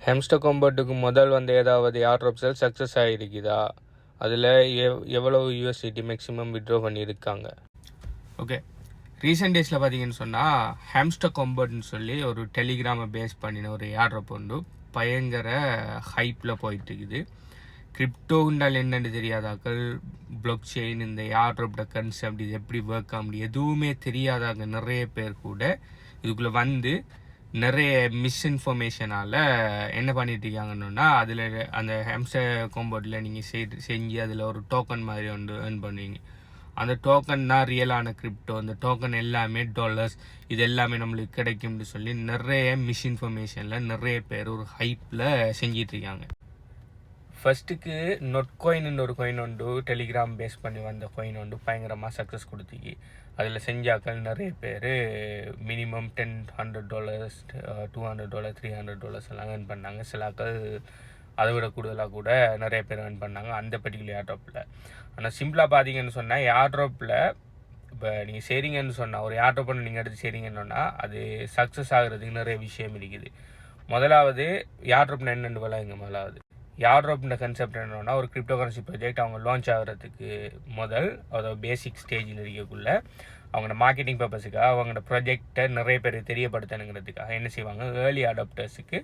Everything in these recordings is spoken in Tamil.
ஹெம்ஸ்டர் காம்பவுண்டுக்கு முதல் வந்த ஏதாவது ஏர்ட்ராப் சேல் சக்ஸஸ் ஆகிருக்குதா? அதில் எவ்வளோ யூஎஸ்டிடி மேக்ஸிமம் விட்ரா பண்ணியிருக்காங்க? ஓகே, ரீசெண்ட் டேஸில் பார்த்தீங்கன்னு சொன்னால் ஹெம்ஸ்டர் காம்பவுண்ட்னு சொல்லி ஒரு டெலிகிராமை பேஸ் பண்ணின ஒரு ஏர்ட்ராப் உண்டு பயங்கர ஹைப்பில் போயிட்டு இருக்குது. கிரிப்டோண்டால் என்னென்னு தெரியாதாக்கள், பிளாக் செயின், இந்த ஏர்ட்ராப்ட கன்செப்ட், இது எப்படி ஒர்க் ஆக முடியும் எதுவுமே தெரியாதாங்க நிறைய பேர் கூட இதுக்குள்ளே வந்து நிறைய மிஸ்இன்ஃபர்மேஷனால் என்ன பண்ணிட்டு இருக்காங்கன்னா, அதில் அந்த ஹெம்ஸ்டர் காம்பவுண்டில் நீங்கள் செஞ்சு அதில் ஒரு டோக்கன் மாதிரி ஒன்று ஏர்ன் பண்ணுவீங்க. அந்த டோக்கன் தான் ரியலான கிரிப்டோ. அந்த டோக்கன் எல்லாமே டாலர்ஸ், இது எல்லாமே நம்மளுக்கு கிடைக்கும்னு சொல்லி நிறைய மிஸ்இன்ஃபர்மேஷனில் நிறைய பேர் ஒரு ஹைப்பில் செஞ்சிட்ருக்காங்க. ஃபஸ்ட்டுக்கு நொட்காயின் ஒரு காயின் உண்டு, டெலிகிராம் பேஸ் பண்ணி வந்த காயின் உண்டு, பயங்கரமாக சக்ஸஸ் கொடுத்துக்கி. அதில் செஞ்சாக்கள் நிறைய பேர் மினிமம் $100, $200, $300 எல்லாம் ஏர்ன் பண்ணாங்க. சிலாக்கள் அதை விட கூடுதலாக கூட நிறைய பேர் ஏர்ன் பண்ணாங்க அந்த பர்டிகுலர் ஏர்ட்ராப்பில். ஆனால் சிம்பிளாக பார்த்தீங்கன்னு சொன்னால் ஏர்ட்ராப்பில் இப்போ நீங்கள் செய்கிறீங்கன்னு சொன்னால், ஒரு ஏர்ட்ராப் பண்ணி நீங்கள் எடுத்து செய்கிறீங்கன்னா அது சக்ஸஸ் ஆகிறதுக்கு நிறைய விஷயம் இருக்குது. முதலாவது ஏர்ட்ராப்னா என்னென்னு விளையாங்க. முதலாவது ஏர்ட்ராப்ன்ற கன்செப்ட் என்னன்னா, ஒரு கிரிப்டோ கரன்சி ப்ராஜெக்ட் அவங்க லான்ச் ஆகிறதுக்கு அதோட பேசிக் ஸ்டேஜில் இருக்கக்குள்ள அவங்களோட மார்க்கெட்டிங் பர்பஸுக்காக அவங்களோட ப்ராஜெக்டை நிறைய பேர் தெரியப்படுத்தணுங்கிறதுக்காக என்ன செய்வாங்க, ஏர்லி அடாப்டர்ஸுக்கு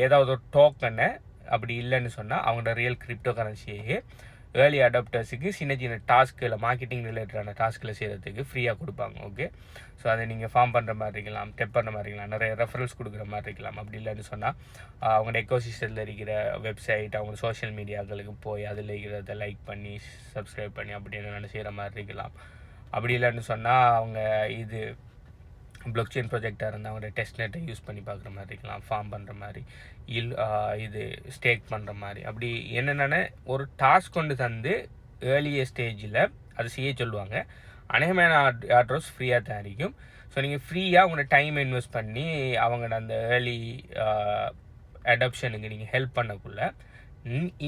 ஏதாவது ஒரு டோக்கனை, அப்படி இல்லைன்னு சொன்னால் அவங்களோட ரியல் கிரிப்டோ கரன்சியே ஏர்லி அடாப்டர்ஸுக்கு சின்ன சின்ன டாஸ்கில், மார்க்கெட்டிங் ரிலேட்டடான டாஸ்கில் செய்கிறதுக்கு ஃப்ரீயாக கொடுப்பாங்க. ஓகே, ஸோ அதை நீங்கள் ஃபார்ம் பண்ணுற மாதிரி இருக்கலாம், டெப் பண்ணுற மாதிரி இருக்கலாம், நிறைய ரெஃபரன்ஸ் கொடுக்குற மாதிரி இருக்கலாம். அப்படி இல்லைன்னு சொன்னால் அவங்களோட எக்கோசிஸ்டத்தில் இருக்கிற வெப்சைட், அவங்க சோஷியல் மீடியாக்களுக்கு போய் அதில் இருக்கிறத லைக் பண்ணி சப்ஸ்கிரைப் பண்ணி அப்படி என்ன செய்கிற மாதிரி இருக்கலாம். அப்படி இல்லைன்னு சொன்னால் அவங்க இது பிளாக் செயின் ப்ராஜெக்டாக இருந்தால் அவங்களோட டெஸ்ட் நெட்டை யூஸ் பண்ணி பார்க்குற மாதிரி இருக்கலாம், ஃபார்ம் பண்ணுற மாதிரி, இது ஸ்டேக் பண்ணுற மாதிரி. அப்படி என்னென்ன ஒரு டாஸ்க் கொண்டு தந்து ஏர்லிய ஸ்டேஜில் அது செய்ய சொல்லுவாங்க. அநேகமான ஆர்டர்ஸ் ஃப்ரீயாக தான் இருக்கும். ஸோ நீங்கள் ஃப்ரீயாக உங்களோட டைம் இன்வெஸ்ட் பண்ணி அவங்களோட அந்த ஏர்லி அடாப்ஷனுக்கு நீங்கள் ஹெல்ப் பண்ணக்குள்ள,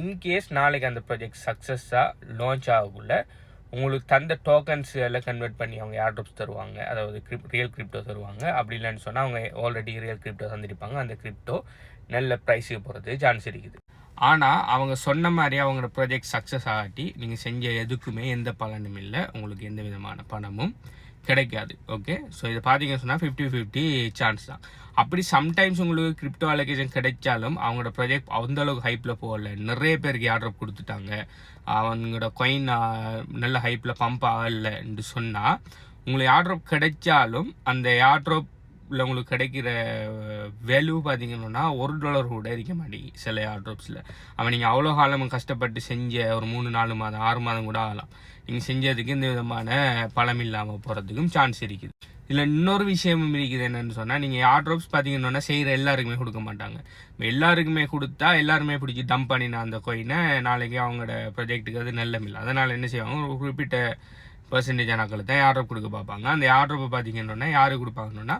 இன்கேஸ் நாளைக்கு அந்த ப்ராஜெக்ட் சக்ஸஸாக லான்ச் ஆகக்குள்ள உங்களுக்கு தந்த டோக்கன்ஸ் எல்லாம் கன்வெர்ட் பண்ணி அவங்க ஏர்ட்ராப்ஸ் தருவாங்க, அதாவது ரியல் கிரிப்டோ தருவாங்க. அப்படி இல்லைன்னு சொன்னால் அவங்க ஆல்ரெடி ரியல் கிரிப்டோ தந்திருப்பாங்க, அந்த கிரிப்டோ நல்ல ப்ரைஸுக்கு போகிறது சான்ஸ் இருக்குது. ஆனால் அவங்க சொன்ன மாதிரி அவங்களோட ப்ராஜெக்ட் சக்ஸஸ் ஆகாட்டி நீங்கள் செஞ்ச எதுக்குமே எந்த பலனும் இல்லை, உங்களுக்கு எந்த விதமான பணமும் கிடைக்காது. ஓகே, ஸோ இதை பார்த்தீங்கன்னு சொன்னால் 50-50 சான்ஸ் தான். அப்படி சம்டைம்ஸ் உங்களுக்கு கிரிப்டோ அலோகேஷன் கிடைச்சாலும் அவங்களோட ப்ராஜெக்ட் அந்தளவுக்கு ஹைப்பில் போகல, நிறைய பேருக்கு ஏர்ட்ராப் கொடுத்துட்டாங்க, அவங்களோட காயின் நல்ல ஹைப்பில் பம்ப் ஆகலைன்னு சொன்னால், உங்களுக்கு ஏர்ட்ராப் கிடைச்சாலும் அந்த ஏர்ட்ராப்பில் உங்களுக்கு கிடைக்கிற வேல்யூ பார்த்தீங்கன்னா $1 கூட இருக்க மாட்டேங்குது சில ஏர்ட்ராப்ஸில். அவன் நீங்கள் அவ்வளோ காலம் கஷ்டப்பட்டு செஞ்ச ஒரு 3-4 மாதம் 6 மாதம் கூட ஆகலாம், நீங்கள் செஞ்சதுக்கு இந்த விதமான பலம் இல்லாமல் போகிறதுக்கும் சான்ஸ் இருக்குது. இதில் இன்னொரு விஷயமும் இருக்குது. என்னென்னு சொன்னால், நீங்கள் ஏர்ட்ராப்ஸ் பார்த்தீங்கன்னா செய்கிற எல்லாருக்குமே கொடுக்க மாட்டாங்க. எல்லாருக்குமே கொடுத்தா எல்லாருமே பிடிச்சி டம்ப் பண்ணினா அந்த கோயினை நாளைக்கு அவங்களோட ப்ராஜெக்ட்டுக்கு அது நல்லமில்லை. அதனால் என்ன செய்வாங்க, ஒரு குறிப்பிட்ட பர்சன்டேஜ் ஆனாக்களை தான் ஏர்ட்ராப் கொடுக்க பார்ப்பாங்க. அந்த ஏர்ட்ராப்பை பார்த்தீங்கன்னா யாருக்கு கொடுப்பாங்கன்னா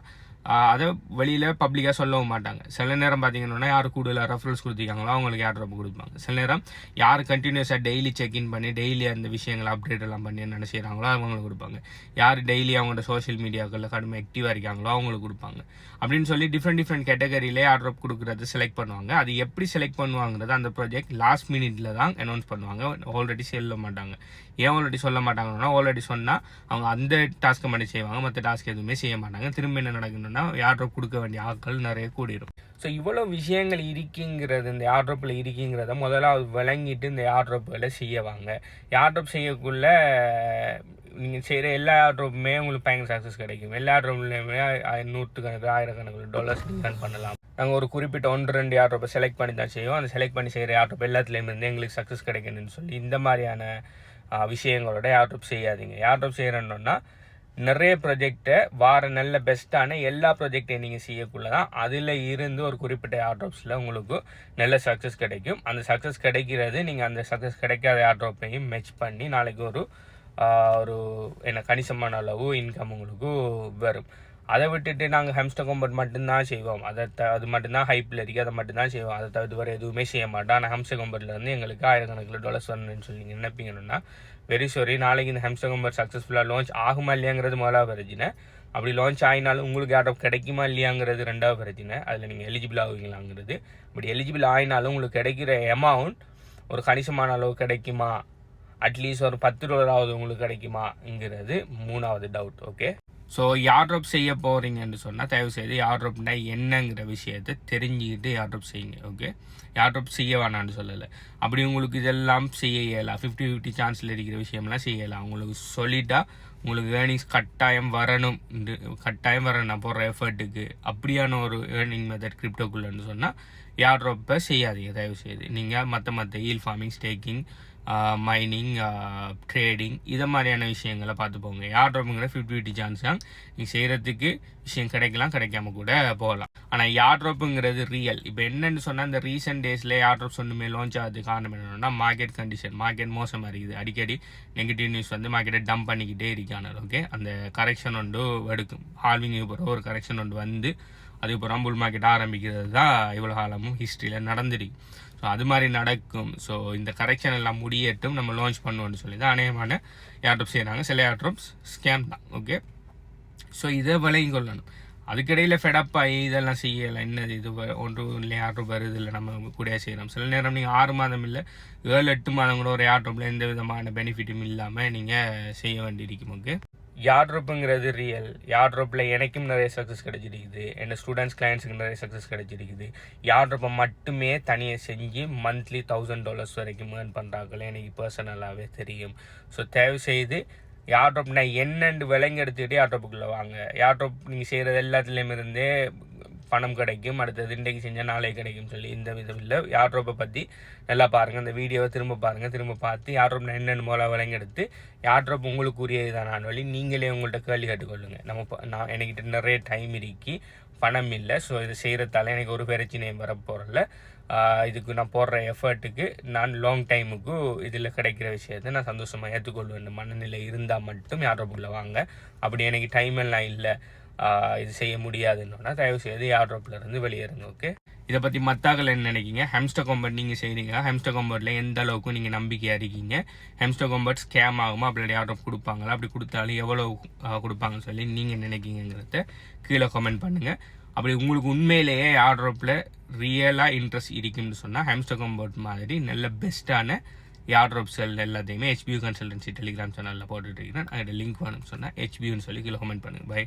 அதை வெளியில் பப்ளிக்காக சொல்லவும் மாட்டாங்க. சில நேரம் பார்த்தீங்கன்னா யார் கூடுதலாக ரெஃபரன்ஸ் கொடுத்துருக்காங்களோ அவங்களுக்கு ஏர்ட்ராப் கொடுப்பாங்க. சில நேரம் யார் கண்டினியூஸாக டெய்லி செக்இன் பண்ணி டெய்லி அந்த விஷயங்களை அப்டேட் எல்லாம் பண்ணி என்ன செய்கிறாங்களோ அவங்களுக்கு கொடுப்பாங்க. யார் டெய்லி அவங்களோட சோஷியல் மீடியாக்களில் கடுமை ஆக்டிவாக இருக்காங்களோ அவங்களுக்கு கொடுப்பாங்க. அப்படின்னு சொல்லி டிஃப்ரெண்ட் கேட்டகரியிலே ஏர்ட்ராப் கொடுக்குறது செலக்ட் பண்ணுவாங்க. அது எப்படி செலக்ட் பண்ணுவாங்கிறது அந்த ப்ராஜெக்ட் லாஸ்ட் மினிட்ல தான் அனௌன்ஸ் பண்ணுவாங்க, ஆல்ரெடி சொல்ல மாட்டாங்க. ஏன் ஆல்ரெடி சொல்ல மாட்டாங்கன்னா, ஆல்ரெடி சொன்னால் அவங்க அந்த டாஸ்க்கை மட்டும் செய்வாங்க, மற்ற டாஸ்க் எதுவுமே செய்ய மாட்டாங்க. திரும்ப என்ன நடக்கணும்னா ஏர்ட்ராப் கொடுக்க வேண்டிய ஆட்கள் நிறைய கூடிடும். ஸோ இவ்வளோ விஷயங்கள் இருக்குங்கிறது இந்த ஏர்ட்ராப்பில் இருக்குங்கிறத முதலாவது விளங்கிட்டு இந்த ஏர்ட்ராப்புகளை செய்யவாங்க. ஏர்ட்ராப் செய்யக்குள்ள நீங்கள் செய்கிற எல்லா ஏர்ட்ராப்புமே உங்களுக்கு பயங்கர சக்ஸஸ் கிடைக்கும். எல்லா ஏர்ட்ராப்லையுமே நூற்றுக்கணக்கில் ஆயிரக்கணக்கில் டாலர்ஸ் நீங்கள் பண்ணலாம். நாங்கள் ஒரு குறிப்பிட்ட 1-2 ஏர்ட்ராப்பை செலக்ட் பண்ணி தான் செய்வோம். அந்த செலக்ட் பண்ணி செய்கிற ஏர்ட்ராப் எல்லாத்துலேயுமே இருந்து எங்களுக்கு சக்ஸஸ் கிடைக்கணும்னு சொல்லி இந்த மாதிரியான விஷயங்களோட ஏர்ட்ராப் செய்யாதீங்க. ஏர்ட்ராப் செய்கிறோன்னா நிறைய ப்ராஜெக்டை நல்ல பெஸ்ட்டான எல்லா ப்ராஜெக்டையும் நீங்கள் செய்யக்குள்ள தான் அதில் இருந்து ஒரு குறிப்பிட்ட ஏர்ட்ராப்ஸில் உங்களுக்கு நல்ல சக்ஸஸ் கிடைக்கும். அந்த சக்ஸஸ் கிடைக்கிறது நீங்கள் அந்த சக்ஸஸ் கிடைக்காத ஏர்ட்ராப்பையும் மெச் பண்ணி நாளைக்கு ஒரு கணிசமான அளவு இன்கம் உங்களுக்கு வரும். அதை விட்டுட்டு நாங்கள் ஹெம்ஸ்டர் காம்பவுண்ட் மட்டும்தான் செய்வோம், அது மட்டும்தான் ஹைப்பில் இருக்குது, அதை மட்டும்தான் செய்வோம், அதை தவிர்த்து வர எதுவுமே செய்ய மாட்டோம். ஆனால் ஹெம்ஸ்டர் காம்பவுண்ட்லேருந்து எங்களுக்கு ஆயிரக்கணக்கில் டாலர்ஸ் வரணும்னு சொல்லி நீங்கள் நினைப்பீங்கன்னா வெரி சாரி, நாளைக்கு இந்த ஹெம்ஸ்டர் காம்பவுண்ட் சக்ஸஸ்ஃபுல்லாக லான்ச் ஆகுமா இல்லையாங்கிறது முதலாக பிரச்சனை. அப்படி லான்ச் ஆகினாலும் உங்களுக்கு ஏர்ட்ராப் கிடைக்குமா இல்லையாங்கிறது ரெண்டாவது பிரச்சனை. அதில் நீங்கள் எலிஜிபிள் ஆகுவீங்களாங்கிறது. அப்படி எலிஜிபிள் ஆகினாலும் உங்களுக்கு கிடைக்கிற அமௌண்ட் ஒரு கணிசமான அளவு கிடைக்குமா, அட்லீஸ்ட் ஒரு $10 உங்களுக்கு கிடைக்குமாங்கிறது மூணாவது டவுட். ஓகே, ஸோ ஏர்ட்ராப் செய்ய போகிறீங்கன்னு சொன்னால் தயவு செய்து ஏர்ட்ராப்னா என்னங்கிற விஷயத்தை தெரிஞ்சுக்கிட்டு ஏர்ட்ராப் செய்யுங்க. ஓகே, ஏர்ட்ராப் செய்ய வேணான்னு சொல்லலை. அப்படி உங்களுக்கு இதெல்லாம் செய்ய இயலாம், 50-50 சான்ஸில் இருக்கிற விஷயம்லாம் செய்யலாம். உங்களுக்கு சொல்லிட்டா உங்களுக்கு ஏர்னிங்ஸ் கட்டாயம் வரணும் நான் போடுற எஃபர்ட்டுக்கு, அப்படியான ஒரு ஏர்னிங் மெத்தட் கிரிப்டோக்குள்ளன்னு சொன்னால் ஏர்ட்ராப்பை செய்யாதீங்க தயவு செய்து. நீங்கள் மற்ற yield farming, staking, mining, trading இதை மாதிரியான விஷயங்களை பார்த்து போங்க. ஏர்ட்ராப்புங்கிற 50-50 சான்ஸ் தான். நீங்கள் செய்கிறதுக்கு விஷயம் கிடைக்காம கூட போகலாம். ஆனால் ஏர்ட்ராப்புங்கிறது ரியல். இப்போ என்னென்னு சொன்னால் இந்த ரீசெண்ட் டேஸில் ஏர்ட்ராப்ஸ் ஒன்றுமே லான்ச் ஆகுது காரணம் என்னென்னா மார்க்கெட் கண்டிஷன். மார்க்கெட் மோசமாக இருக்குது. அடிக்கடி நெகட்டிவ் நியூஸ் வந்து மார்க்கெட்டை டம்ப் பண்ணிக்கிட்டே இருக்காங்க. ஓகே, அந்த கரெக்ஷன் ஒன்று எடுக்கும். ஹால்விங் போகிற ஒரு கரெக்ஷன் ஒன்று வந்து அதுக்கப்புறம் புல் மார்க்கெட் ஆரம்பிக்கிறது தான் இவ்வளோ காலமும் ஹிஸ்ட்ரியில் நடந்துருக்கு. ஸோ அது மாதிரி நடக்கும். ஸோ இந்த கரெக்ஷன் எல்லாம் முடியட்டும், நம்ம லான்ச் பண்ணுவோம்னு சொல்லி தான் அநேகமான ஏர்ட்ராப் செய்கிறாங்க. சில ஏர்ட்ராப்ஸ் ஸ்கேம் தான். ஓகே, ஸோ இதை விலையும் கொள்ளணும். அதுக்கிடையில் ஃபெடப் ஆகி இதெல்லாம் செய்யலை. என்னது இது ஒன்றும் இல்லை, ஏர்ட்ராப் வருது இல்லை, நம்ம கூட செய்கிறோம். சில நேரம் நீங்கள் 6 மாதம் இல்லை 7-8 மாதம் கூட ஒரு ஏர்ட்ராப்பில் எந்த விதமான பெனிஃபிட்டும் இல்லாமல் நீங்கள் செய்ய வேண்டியிருக்கும். Okay, ஏர்ட்ராப்புங்கிறது real. ஏர்ட்ராப்பில் எனக்கும் நிறைய சக்ஸஸ் கிடைச்சிருக்குது, என் ஸ்டூடெண்ட்ஸ் கிளைண்ட்ஸுக்கு நிறைய சக்ஸஸ் கிடைச்சிருக்குது. ஏர்ட்ராப்பை மட்டுமே தனியாக செஞ்சு மந்த்லி $1000 வரைக்கும் ஏர்ன் பண்ணுறாங்களே எனக்கு பர்சனலாகவே தெரியும். ஸோ தயவு செய்து ஏர்ட்ராப்னா என்னென்று விலைங்க எடுத்துக்கிட்டே ஏர்ட்ராப்புக்குள்ளே வாங்க. ஏர்ட்ராப் நீங்கள் செய்கிறது எல்லாத்துலேயும் இருந்தே பணம் கிடைக்கும், அடுத்தது இன்றைக்கு செஞ்சால் நாளைக்கு கிடைக்கும் சொல்லி இந்த விதம் இல்லை. ஏர்ட்ராப்பை பற்றி நல்லா பாருங்கள், அந்த வீடியோவை திரும்ப பாருங்கள். திரும்ப பார்த்து ஏர்ட்ராப் என்னென்னு மூலம் விலைங்க எடுத்து ஏர்ட்ராப் உங்களுக்கு உரியது தான் நான் வழி நீங்களே உங்கள்கிட்ட கேள்வி கேட்டுக்கொள்ளுங்கள். என்கிட்ட நிறைய டைம் இருக்கி பணம் இல்லை, ஸோ இது செய்கிறதால எனக்கு ஒரு பிரச்சனையும் வரப்போகிறல. இதுக்கு நான் போடுற எஃபர்ட்டுக்கு நான் லாங் டைமுக்கு இதில் கிடைக்கிற விஷயத்தை நான் சந்தோஷமாக ஏற்றுக்கொள்வேன் மனநிலை இருந்தால் மட்டும் ஏர்ட்ராப்புக்குள்ளே வாங்க. அப்படி எனக்கு டைம் எல்லாம் இல்லை, இது செய்ய முடியாதுன்னா தயவு செய்து ஏர்ட்ராப்ல இருந்து வெளியேறுங்க. ஓகே, இதை பற்றி மத்தாக்கள் என்ன நினைக்கிங்க? ஹெம்ஸ்டர் காம்பவுண்ட் நீங்கள் செய்கிறீங்க, ஹெம்ஸ்டர் காம்பவுண்டில் எந்த அளவுக்கு நீங்கள் நம்பிக்கையாக இருக்கீங்க? ஹெம்ஸ்டர் காம்பவுண்ட் ஸ்கேம் ஆகுமா, அப்படி ஏர்ட்ராப் கொடுப்பாங்களா, அப்படி கொடுத்தாலும் எவ்வளோ கொடுப்பாங்கன்னு சொல்லி நீங்கள் நினைக்கிங்கிறத கீழே கமெண்ட் பண்ணுங்கள். அப்படி உங்களுக்கு உண்மையிலேயே ஏர்ட்ராப்பில் ரியலாக இன்ட்ரெஸ்ட் இருக்குன்னு சொன்னால் ஹெம்ஸ்டர் காம்பவுண்ட் மாதிரி நல்ல பெஸ்ட்டான ஏர்ட்ராப் செல் எல்லாத்தையுமே HBU கன்சல்டன்சி டெலிகிராம் சேனலில் போட்டுட்டு இருக்கிறேன். அதில் லிங்க் வேணும்னு சொன்னால் HBUன்னு சொல்லி கீழே கமெண்ட் பண்ணுங்கள். பை.